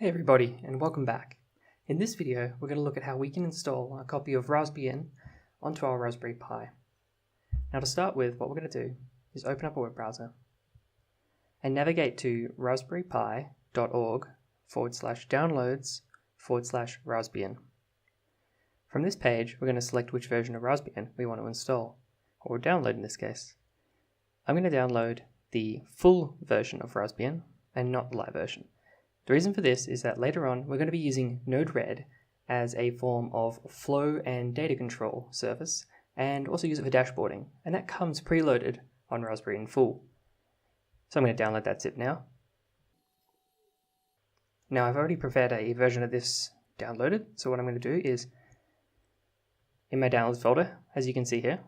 Hey everybody, and welcome back. In this video, we're going to look at how we can install a copy of Rasbian onto our Raspberry Pi. Now to start with, what we're going to do is open up a web browser and navigate to raspberrypi.org/downloads/Rasbian. From this page, we're going to select which version of Rasbian we want to install, or download in this case. I'm going to download the full version of Rasbian and not the light version. The reason for this is that later on we're going to be using Node-RED as a form of flow and data control service, and also use it for dashboarding, and that comes preloaded on Raspberry in full. So I'm going to download that zip now. Now I've already prepared a version of this downloaded, so what I'm going to do is, in my downloads folder, as you can see here,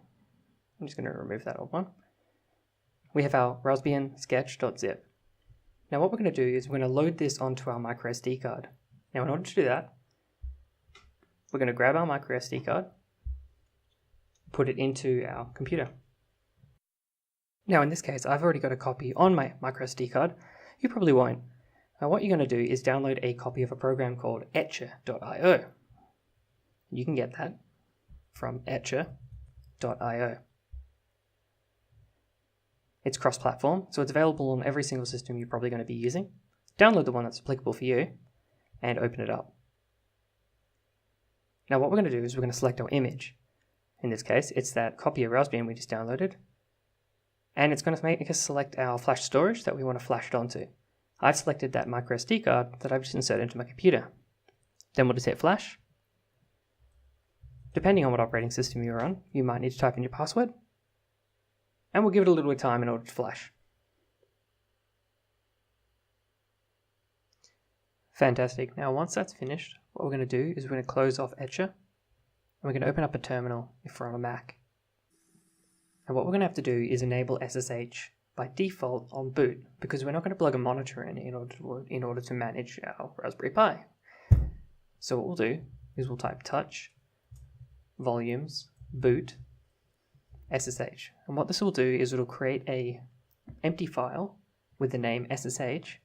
I'm just going to remove that old one, we have our Rasbian sketch.zip. Now what we're going to do is we're going to load this onto our microSD card. Now in order to do that, we're going to grab our microSD card, put it into our computer. Now in this case, I've already got a copy on my microSD card. You probably won't. Now what you're going to do is download a copy of a program called etcher.io. You can get that from etcher.io. It's cross-platform, so it's available on every single system you're probably going to be using. Download the one that's applicable for you, and open it up. Now what we're going to do is we're going to select our image. In this case, it's that copy of Rasbian we just downloaded, and it's going to make us select our flash storage that we want to flash it onto. I've selected that microSD card that I've just inserted into my computer. Then we'll just hit flash. Depending on what operating system you're on, you might need to type in your password. And we'll give it a little bit of time in order to flash. Fantastic. Now once that's finished, what we're going to do is we're going to close off Etcher, and we're going to open up a terminal if we're on a Mac. And what we're going to have to do is enable SSH by default on boot, because we're not going to plug a monitor in order to manage our Raspberry Pi. So what we'll do is we'll type touch volumes boot SSH, and what this will do is it'll create a empty file with the name SSH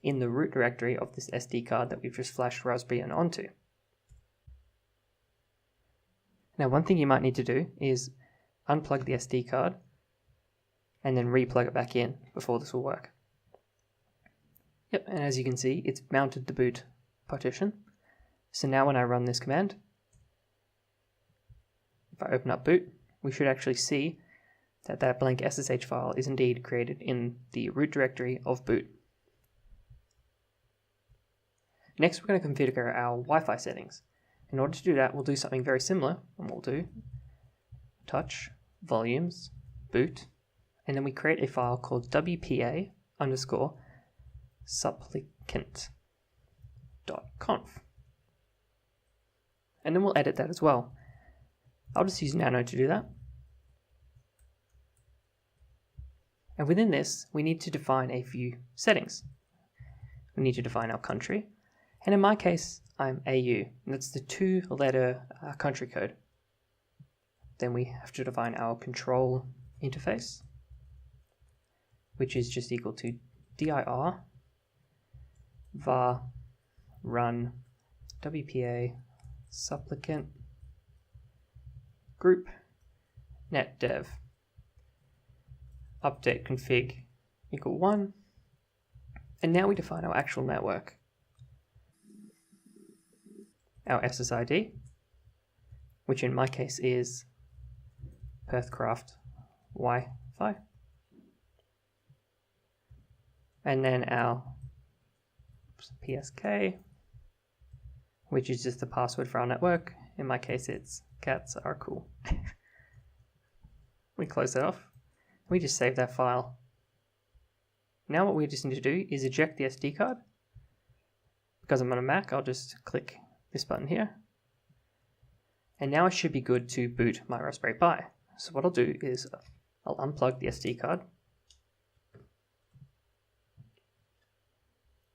in the root directory of this SD card that we've just flashed Rasbian onto. Now one thing you might need to do is unplug the SD card and then re-plug it back in before this will work. Yep, and as you can see, it's mounted the boot partition. So now when I run this command, if I open up boot, we should actually see that that blank SSH file is indeed created in the root directory of boot. Next, we're going to configure our Wi-Fi settings. In order to do that, we'll do something very similar, and we'll do touch volumes boot, and then we create a file called wpa_supplicant.conf. And then we'll edit that as well. I'll just use Nano to do that. And within this, we need to define a few settings. We need to define our country. And in my case, I'm AU. And that's the 2-letter country code. Then we have to define our control interface, which is just equal to dir var run wpa supplicant group netdev update config equal 1, and now we define our actual network, our SSID, which in my case is Perthcraft Wi-Fi, and then our PSK, which is just the password for our network. In my case, it's cats are cool. We close that off. We just save that file. Now what we just need to do is eject the SD card. Because I'm on a Mac, I'll just click this button here. And now I should be good to boot my Raspberry Pi. So what I'll do is I'll unplug the SD card.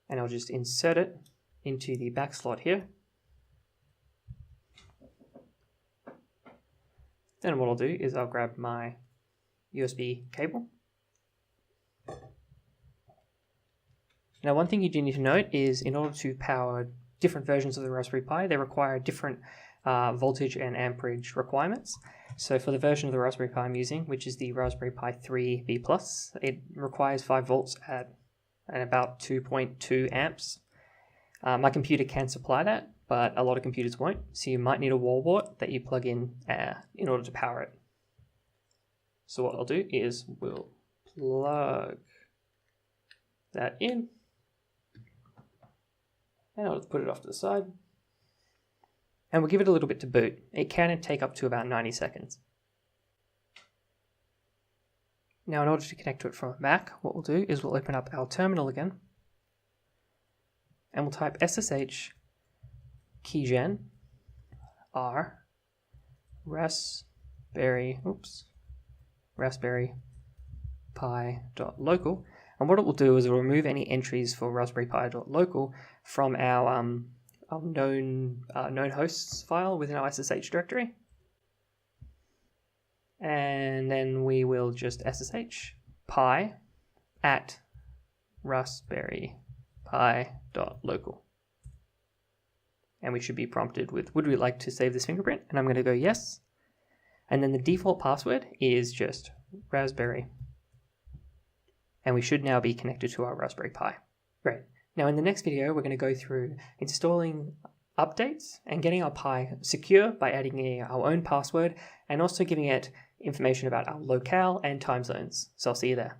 And I'll just insert it into the back slot here. Then what I'll do is I'll grab my USB cable Now, one thing you do need to note is in order to power different versions of the Raspberry Pi, they require different voltage and amperage requirements. So for the version of the Raspberry Pi I'm using, which is the Raspberry Pi 3B+, it requires 5 volts at about 2.2 amps. My computer can supply that, but a lot of computers won't, so you might need a wall wart that you plug in order to power it. So what I'll do is we'll plug that in, and I'll put it off to the side. And we'll give it a little bit to boot. It can take up to about 90 seconds. Now, in order to connect to it from a Mac, what we'll do is we'll open up our terminal again, and we'll type SSH keygen r raspberry pi.local, and what it will do is it will remove any entries for raspberry pi.local from our known hosts file within our SSH directory. And then we will just SSH pi at raspberry pi.local. And we should be prompted with, would we like to save this fingerprint? And I'm going to go yes. And then the default password is just raspberry. And we should now be connected to our Raspberry Pi. Great. Now in the next video, we're going to go through installing updates and getting our Pi secure by adding in our own password and also giving it information about our locale and time zones. So I'll see you there.